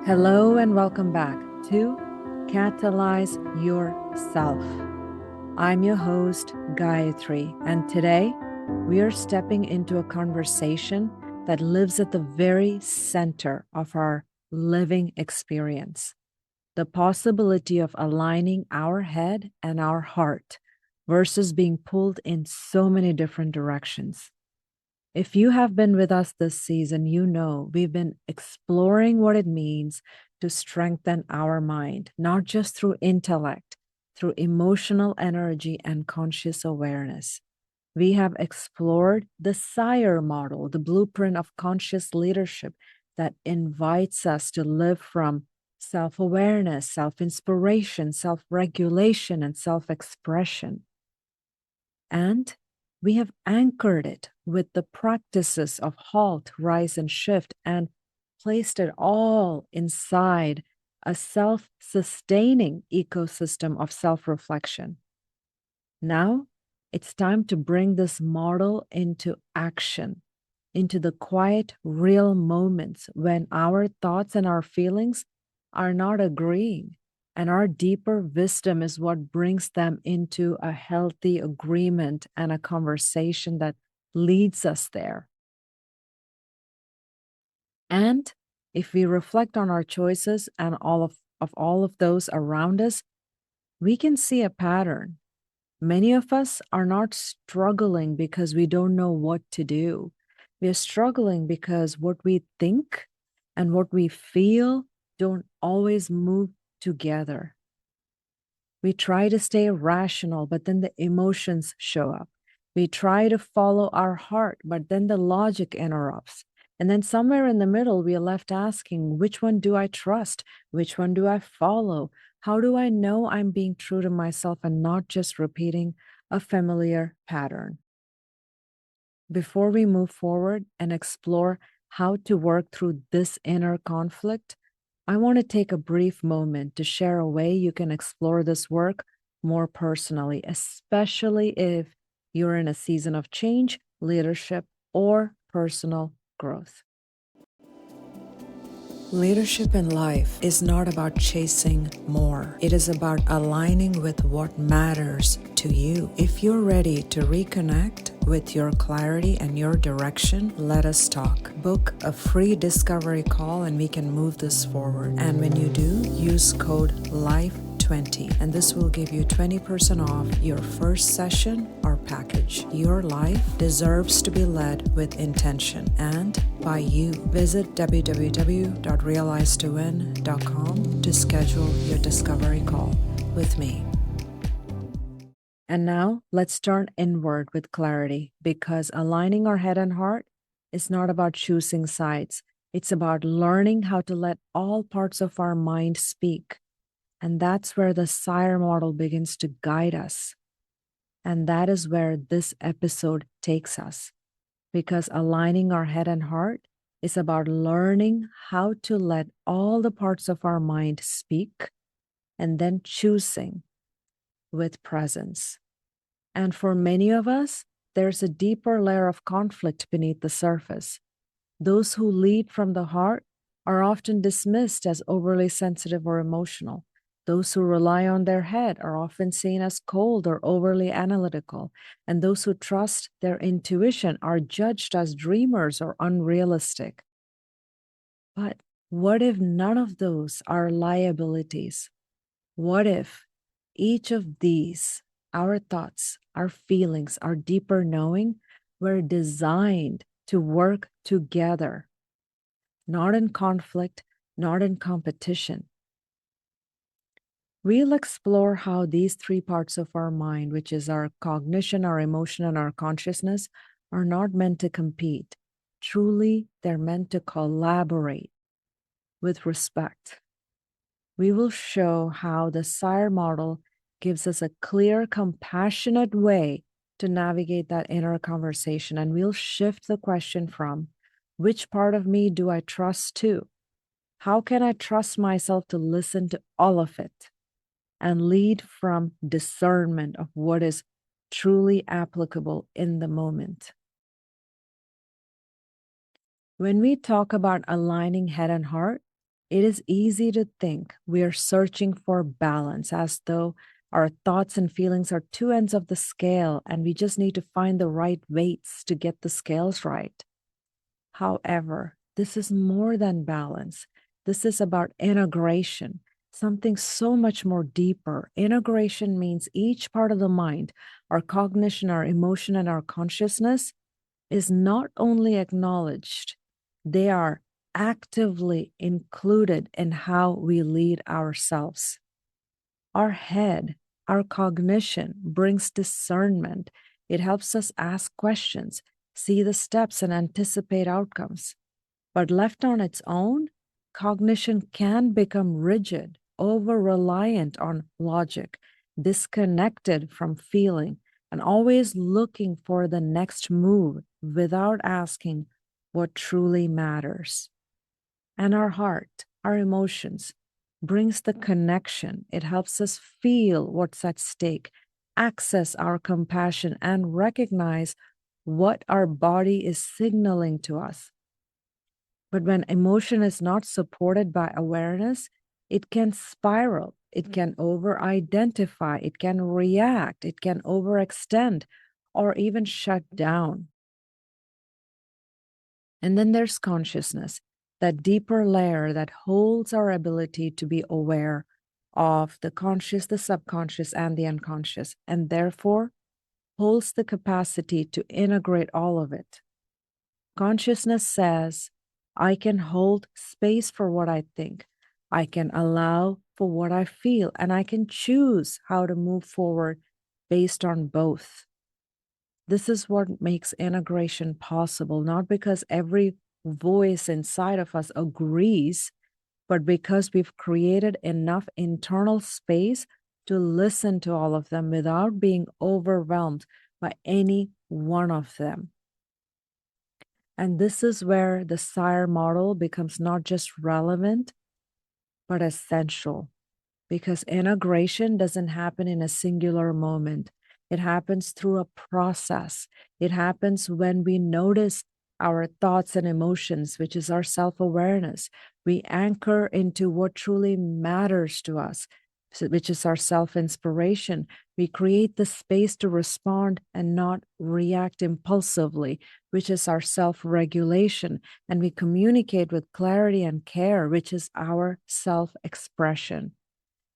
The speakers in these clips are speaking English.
Hello and welcome back to Catalyze Your Self. I'm your host, Gayatri, and today we are stepping into a conversation that lives at the very center of our living experience. The possibility of aligning our head and our heart versus being pulled in so many different directions. If you have been with us this season, you know we've been exploring what it means to strengthen our mind, not just through intellect, through emotional energy and conscious awareness. We have explored the SIRE model, the blueprint of conscious leadership that invites us to live from self awareness, self inspiration, self regulation, and self expression. And we have anchored it with the practices of HALT, rise, and shift, and placed it all inside a self sustaining ecosystem of self reflection. Now it's time to bring this model into action, into the quiet, real moments when our thoughts and our feelings are not agreeing. And our deeper wisdom is what brings them into a healthy agreement and a conversation that leads us there. And if we reflect on our choices and all of those around us, we can see a pattern. Many of us are not struggling because we don't know what to do. We are struggling because what we think and what we feel don't always move together. We try to stay rational, but then the emotions show up. We try to follow our heart, but then the logic interrupts. And then somewhere in the middle, we are left asking, which one do I trust? Which one do I follow? How do I know I'm being true to myself and not just repeating a familiar pattern? Before we move forward and explore how to work through this inner conflict, I want to take a brief moment to share a way you can explore this work more personally, especially if you're in a season of change, leadership, or personal growth. Leadership in life is not about chasing more. It is about aligning with what matters to you. If you're ready to reconnect with your clarity and your direction, let us talk. Book a free discovery call and we can move this forward. And when you do, use code LIFE20 and this will give you 20% off your first session or package. Your life deserves to be led with intention and by you. Visit www.realize2win.com to schedule your discovery call with me. And now let's turn inward with clarity, because aligning our head and heart is not about choosing sides. It's about learning how to let all parts of our mind speak. And that's where the SIRE model begins to guide us. And that is where this episode takes us, because aligning our head and heart is about learning how to let all the parts of our mind speak and then choosing with presence. And for many of us, there's a deeper layer of conflict beneath the surface. Those who lead from the heart are often dismissed as overly sensitive or emotional. Those who rely on their head are often seen as cold or overly analytical. And those who trust their intuition are judged as dreamers or unrealistic. But what if none of those are liabilities? What if each of these, our thoughts, our feelings, our deeper knowing, were designed to work together, not in conflict, not in competition? We'll explore how these three parts of our mind, which is our cognition, our emotion, and our consciousness, are not meant to compete. Truly, they're meant to collaborate with respect. We will show how the SIRE model gives us a clear, compassionate way to navigate that inner conversation. And we'll shift the question from, which part of me do I trust to? How can I trust myself to listen to all of it and lead from discernment of what is truly applicable in the moment? When we talk about aligning head and heart, It is easy to think we are searching for balance, as though our thoughts and feelings are two ends of the scale and we just need to find the right weights to get the scales right. However, this is more than balance. This is about integration, something so much more deeper. Integration means each part of the mind, our cognition, our emotion, and our consciousness, is not only acknowledged, they are actively included in how we lead ourselves. Our head, our cognition brings discernment. It helps us ask questions, see the steps, and anticipate outcomes. But left on its own, cognition can become rigid, over reliant on logic, disconnected from feeling, and always looking for the next move without asking what truly matters. And our heart, our emotions, brings the connection. It helps us feel what's at stake, access our compassion, and recognize what our body is signaling to us. But when emotion is not supported by awareness, it can spiral, it can over identify, it can react, it can overextend, or even shut down. And then there's consciousness, that deeper layer that holds our ability to be aware of the conscious, the subconscious, and the unconscious, and therefore holds the capacity to integrate all of it. Consciousness says, I can hold space for what I think. I can allow for what I feel, and I can choose how to move forward based on both. This is what makes integration possible, not because every voice inside of us agrees, but because we've created enough internal space to listen to all of them without being overwhelmed by any one of them. And this is where the SIRE model becomes not just relevant, but essential, because integration doesn't happen in a singular moment. It happens through a process. It happens when we notice our thoughts and emotions, which is our self-awareness. We anchor into what truly matters to us, which is our self-inspiration. We create the space to respond and not react impulsively, which is our self-regulation. And we communicate with clarity and care, which is our self-expression.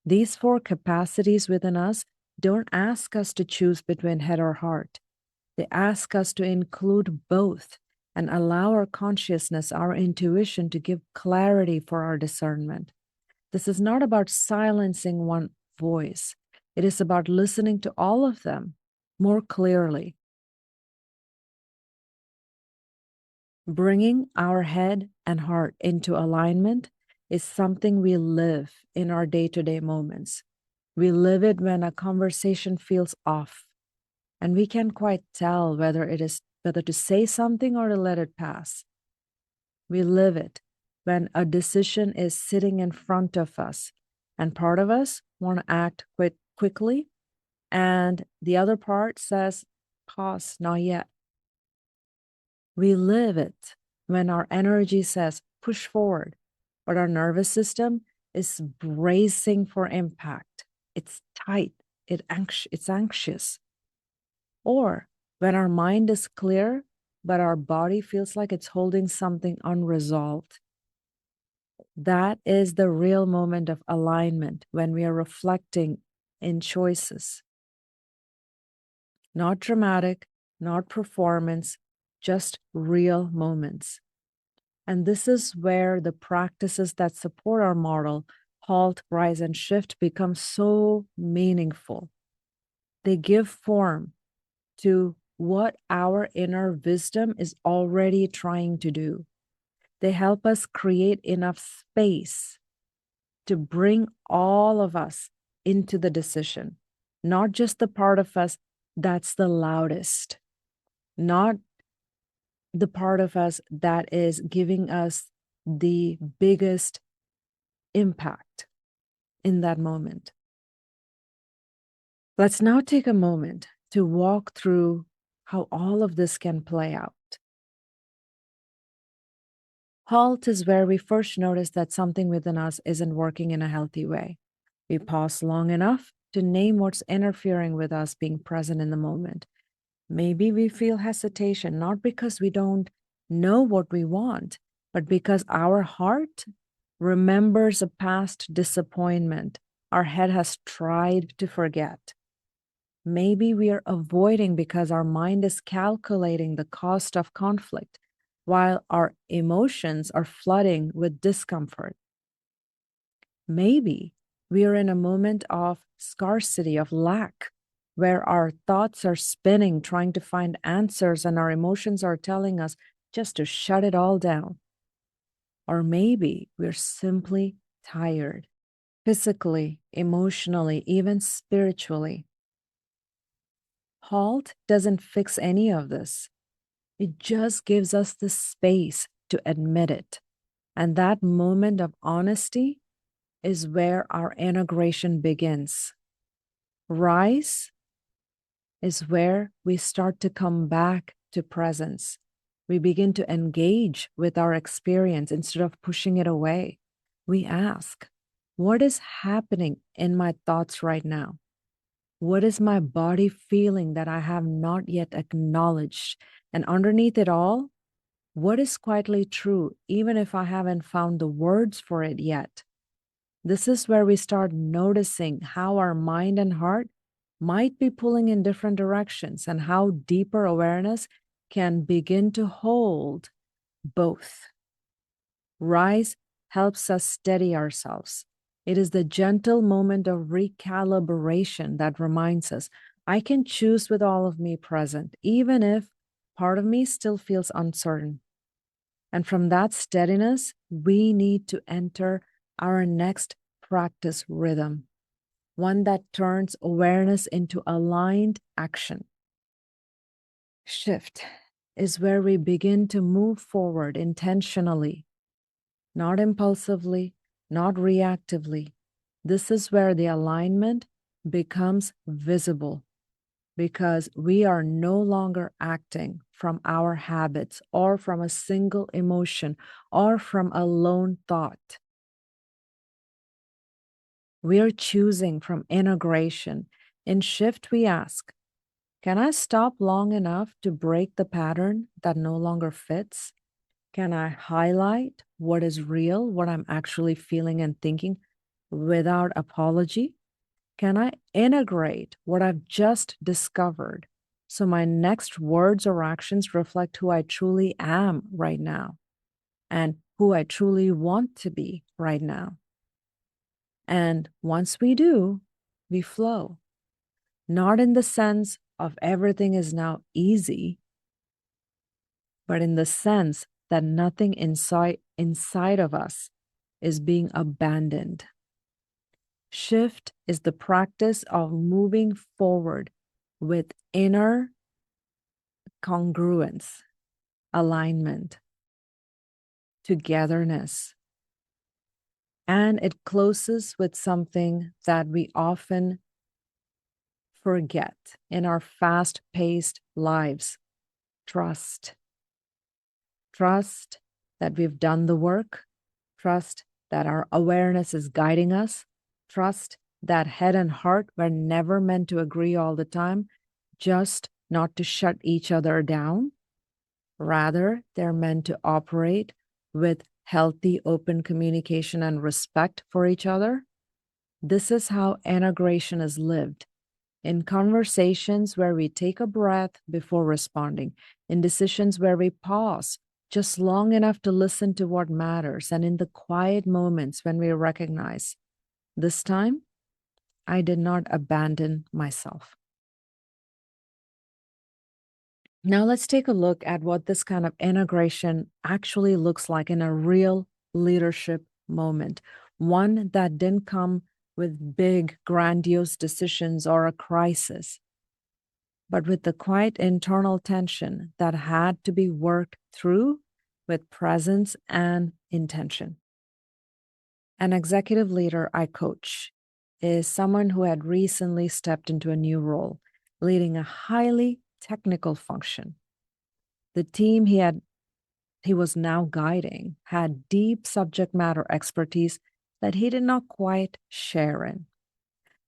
These four capacities within us don't ask us to choose between head or heart. They ask us to include both and allow our consciousness, our intuition to give clarity for our discernment. This is not about silencing one voice. It is about listening to all of them more clearly. Bringing our head and heart into alignment is something we live in our day-to-day moments. We live it when a conversation feels off, and we can't quite tell whether to say something or to let it pass. We live it when a decision is sitting in front of us, and part of us want to act quickly, and the other part says, pause, not yet. We live it when our energy says, push forward, but our nervous system is bracing for impact. It's tight, it's anxious. Or when our mind is clear, but our body feels like it's holding something unresolved. That is the real moment of alignment, when we are reflecting in choices. Not dramatic, not performance, just real moments. And this is where the practices that support our model, HALT, rise, and shift, become so meaningful. They give form to what our inner wisdom is already trying to do. They help us create enough space to bring all of us into the decision, not just the part of us that's the loudest, not the part of us that is giving us the biggest impact in that moment. Let's now take a moment to walk through how all of this can play out. HALT is where we first notice that something within us isn't working in a healthy way. We pause long enough to name what's interfering with us being present in the moment. Maybe we feel hesitation, not because we don't know what we want, but because our heart remembers a past disappointment our head has tried to forget. Maybe we are avoiding because our mind is calculating the cost of conflict, while our emotions are flooding with discomfort. Maybe we are in a moment of scarcity, of lack, where our thoughts are spinning, trying to find answers, and our emotions are telling us just to shut it all down. Or maybe we're simply tired, physically, emotionally, even spiritually. HALT doesn't fix any of this. It just gives us the space to admit it. And that moment of honesty is where our integration begins. Rise is where we start to come back to presence. We begin to engage with our experience instead of pushing it away. We ask, what is happening in my thoughts right now? What is my body feeling that I have not yet acknowledged? And underneath it all, what is quietly true, even if I haven't found the words for it yet? This is where we start noticing how our mind and heart might be pulling in different directions and how deeper awareness can begin to hold both. Rise helps us steady ourselves. It is the gentle moment of recalibration that reminds us I can choose with all of me present, even if part of me still feels uncertain. And from that steadiness, we need to enter our next practice rhythm, one that turns awareness into aligned action. Shift is where we begin to move forward intentionally, not impulsively, not reactively. This is where the alignment becomes visible because we are no longer acting from our habits or from a single emotion or from a lone thought. We are choosing from integration. In shift, we ask, can I stop long enough to break the pattern that no longer fits? Can I highlight what is real, what I'm actually feeling and thinking without apology? Can I integrate what I've just discovered so my next words or actions reflect who I truly am right now and who I truly want to be right now? And once we do, we flow, not in the sense of everything is now easy, but in the sense that nothing inside of us is being abandoned. Shift is the practice of moving forward with inner congruence, alignment, togetherness. And it closes with something that we often forget in our fast paced lives: trust. Trust that we've done the work, trust that our awareness is guiding us, trust that head and heart were never meant to agree all the time, just not to shut each other down. Rather, they're meant to operate with healthy, open communication and respect for each other. This is how integration is lived. In conversations where we take a breath before responding, in decisions where we pause just long enough to listen to what matters, and in the quiet moments when we recognize, this time, I did not abandon myself. Now let's take a look at what this kind of integration actually looks like in a real leadership moment, one that didn't come with big, grandiose decisions or a crisis, but with the quiet internal tension that had to be worked through with presence and intention. An executive leader I coach is someone who had recently stepped into a new role, leading a highly technical function. The team he had he was now guiding had deep subject matter expertise that he did not quite share in.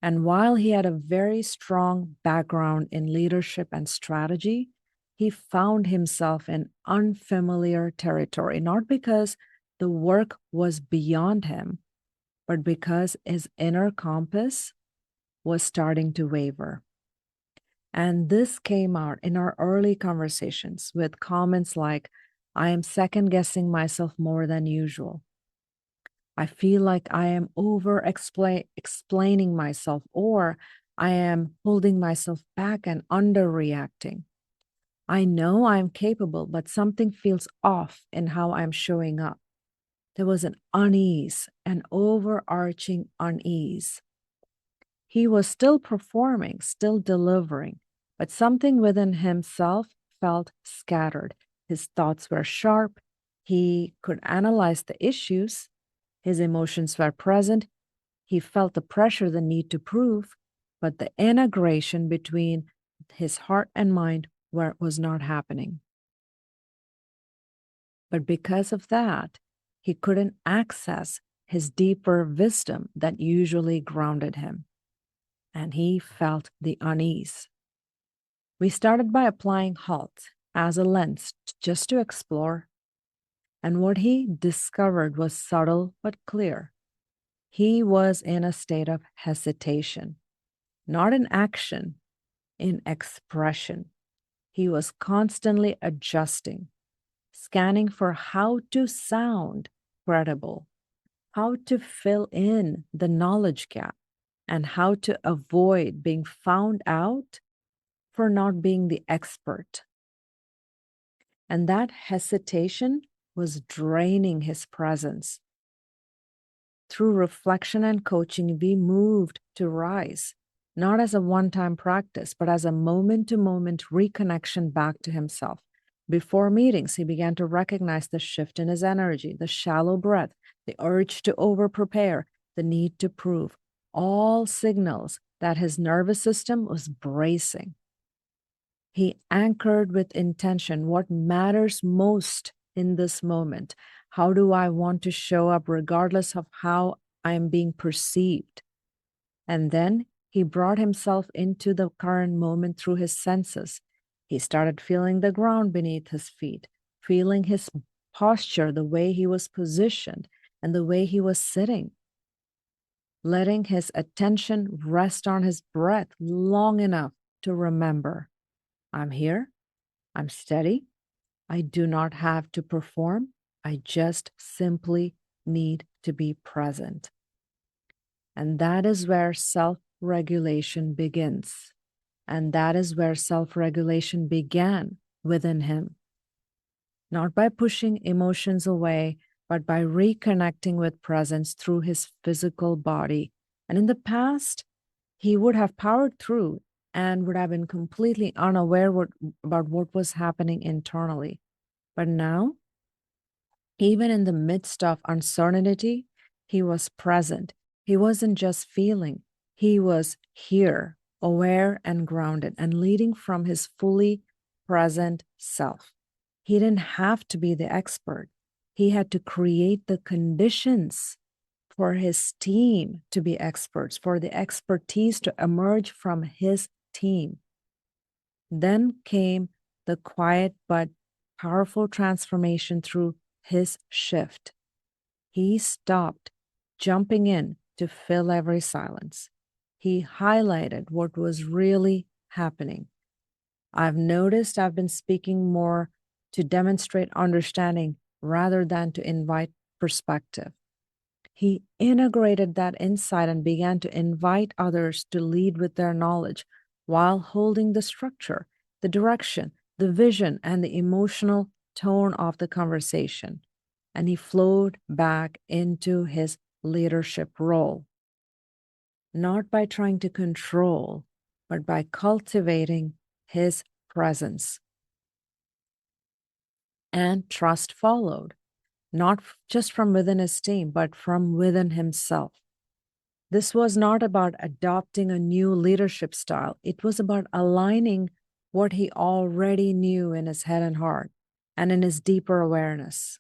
And while he had a very strong background in leadership and strategy, he found himself in unfamiliar territory, not because the work was beyond him, but because his inner compass was starting to waver. And this came out in our early conversations with comments like, I am second guessing myself more than usual. I feel like I am explaining myself, or I am holding myself back and underreacting. I know I'm capable, but something feels off in how I'm showing up. There was an unease, an overarching unease. He was still performing, still delivering, but something within himself felt scattered. His thoughts were sharp. He could analyze the issues. His emotions were present. He felt the pressure, the need to prove, but the integration between his heart and mind was not happening. But because of that, he couldn't access his deeper wisdom that usually grounded him, and he felt the unease. We started by applying HALT as a lens just to explore, and what he discovered was subtle but clear. He was in a state of hesitation, not in action, in expression. He was constantly adjusting, scanning for how to sound credible, how to fill in the knowledge gap, and how to avoid being found out for not being the expert. And that hesitation was draining his presence. Through reflection and coaching, we moved to rise, not as a one time practice, but as a moment to moment reconnection back to himself. Before meetings, he began to recognize the shift in his energy, the shallow breath, the urge to over prepare, the need to prove, all signals that his nervous system was bracing. He anchored with intention what matters most in this moment. How do I want to show up regardless of how I'm being perceived? And then he brought himself into the current moment through his senses. He started feeling the ground beneath his feet, feeling his posture, the way he was positioned, and the way he was sitting, letting his attention rest on his breath long enough to remember, I'm here, I'm steady, I do not have to perform, I just simply need to be present. And that is where self-regulation begins. And that is where self-regulation began within him. Not by pushing emotions away, but by reconnecting with presence through his physical body. And in the past, he would have powered through and would have been completely unaware about what was happening internally. But now, even in the midst of uncertainty, he was present. He wasn't just feeling, he was here, aware and grounded, and leading from his fully present self. He didn't have to be the expert. He had to create the conditions for his team to be experts, for the expertise to emerge from his team. Then came the quiet but powerful transformation through his shift. He stopped jumping in to fill every silence. He highlighted what was really happening. I've noticed I've been speaking more to demonstrate understanding rather than to invite perspective. He integrated that insight and began to invite others to lead with their knowledge while holding the structure, the direction, the vision, and the emotional tone of the conversation. And he flowed back into his leadership role, not by trying to control, but by cultivating his presence. And trust followed, not just from within his team, but from within himself. This was not about adopting a new leadership style. It was about aligning what he already knew in his head and heart and in his deeper awareness.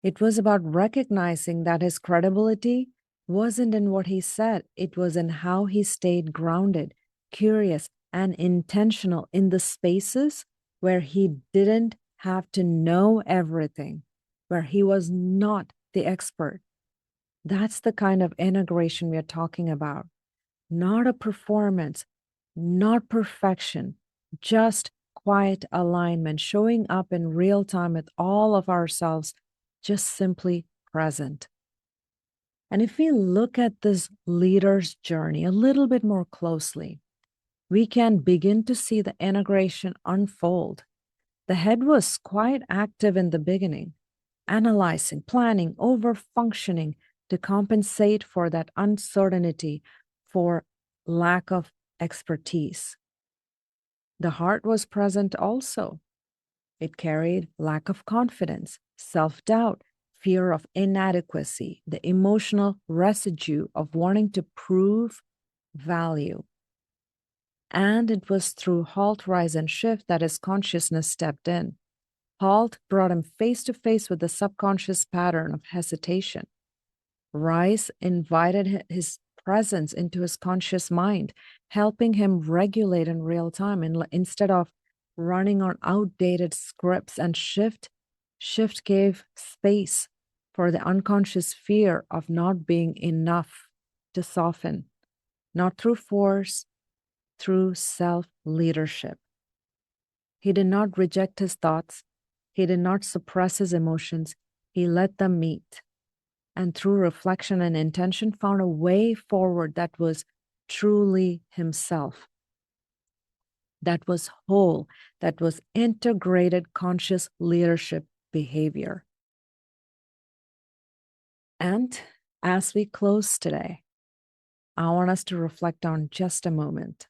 It was about recognizing that his credibility wasn't in what he said, it was in how he stayed grounded, curious, and intentional in the spaces where he didn't have to know everything, where he was not the expert. That's the kind of integration we are talking about. Not a performance, not perfection, just quiet alignment, showing up in real time with all of ourselves, just simply present. And if we look at this leader's journey a little bit more closely, we can begin to see the integration unfold. The head was quite active in the beginning, analyzing, planning, over functioning to compensate for that uncertainty, for lack of expertise. The heart was present also. It carried lack of confidence, self doubt, fear of inadequacy, the emotional residue of wanting to prove value. And it was through HALT, rise, and shift that his consciousness stepped in. HALT brought him face to face with the subconscious pattern of hesitation. Rise invited his presence into his conscious mind, helping him regulate in real time instead of running on outdated scripts. And shift gave space for the unconscious fear of not being enough to soften, not through force, through self-leadership. He did not reject his thoughts. He did not suppress his emotions. He let them meet. And through reflection and intention, found a way forward that was truly himself, that was whole, that was integrated conscious leadership behavior. And as we close today, I want us to reflect on just a moment.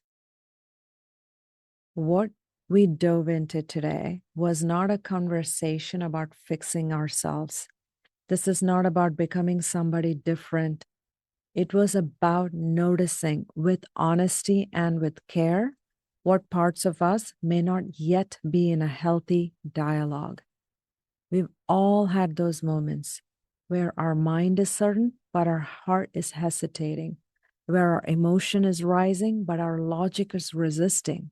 What we dove into today was not a conversation about fixing ourselves. This is not about becoming somebody different. It was about noticing with honesty and with care what parts of us may not yet be in a healthy dialogue. We've all had those moments where our mind is certain, but our heart is hesitating, where our emotion is rising, but our logic is resisting.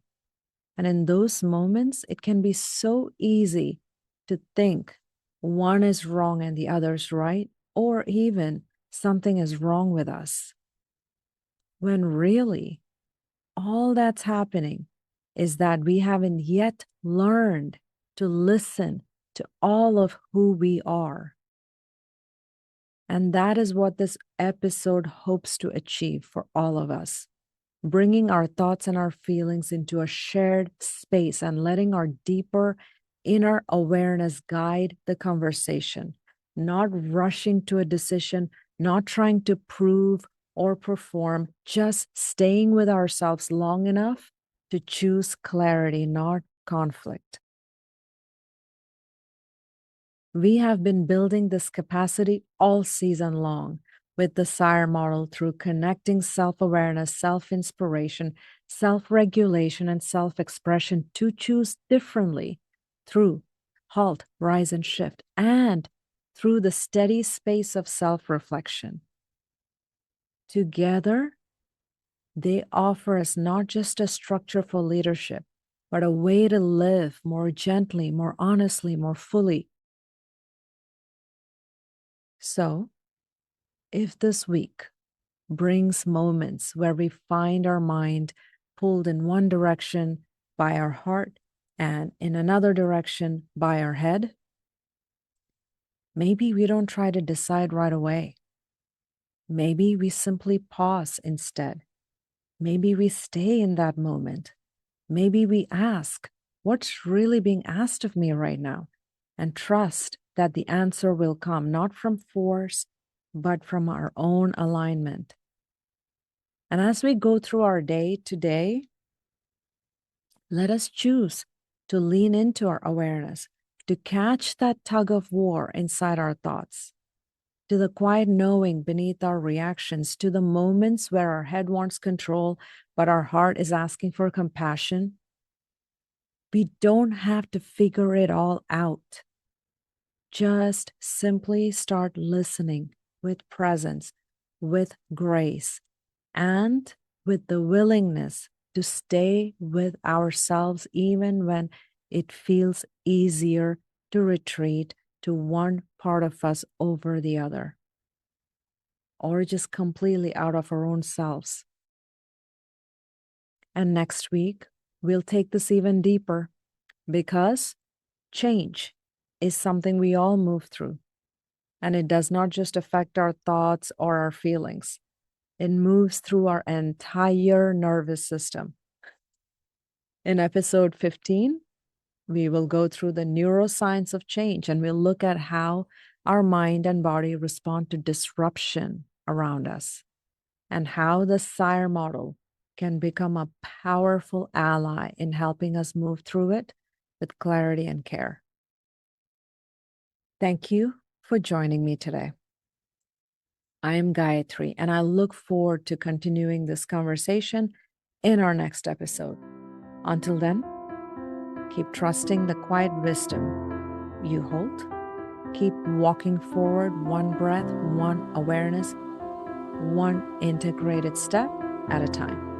And in those moments, it can be so easy to think one is wrong and the other's right, or even something is wrong with us. When really, all that's happening is that we haven't yet learned to listen to all of who we are. And that is what this episode hopes to achieve for all of us. Bringing our thoughts and our feelings into a shared space and letting our deeper inner awareness guide the conversation, not rushing to a decision, not trying to prove or perform, just staying with ourselves long enough to choose clarity, not conflict. We have been building this capacity all season long with the SIRE model through connecting self-awareness, self-inspiration, self-regulation, and self-expression to choose differently through HALT, rise, and shift, and through the steady space of self-reflection. Together, they offer us not just a structure for leadership, but a way to live more gently, more honestly, more fully. So, if this week brings moments where we find our mind pulled in one direction by our heart and in another direction by our head, maybe we don't try to decide right away. Maybe we simply pause instead. Maybe we stay in that moment. Maybe we ask, what's really being asked of me right now? And trust that the answer will come not from force, but from our own alignment. And as we go through our day today, let us choose to lean into our awareness, to catch that tug of war inside our thoughts, to the quiet knowing beneath our reactions, to the moments where our head wants control, but our heart is asking for compassion. We don't have to figure it all out. Just simply start listening with presence, with grace, and with the willingness to stay with ourselves even when it feels easier to retreat to one part of us over the other, or just completely out of our own selves. And next week, we'll take this even deeper because change is something we all move through. And it does not just affect our thoughts or our feelings, it moves through our entire nervous system. In episode 15, we will go through the neuroscience of change and we'll look at how our mind and body respond to disruption around us and how the SIRE model can become a powerful ally in helping us move through it with clarity and care. Thank you for joining me today. I am Gayatri, and I look forward to continuing this conversation in our next episode. Until then, keep trusting the quiet wisdom you hold. Keep walking forward, one breath, one awareness, one integrated step at a time.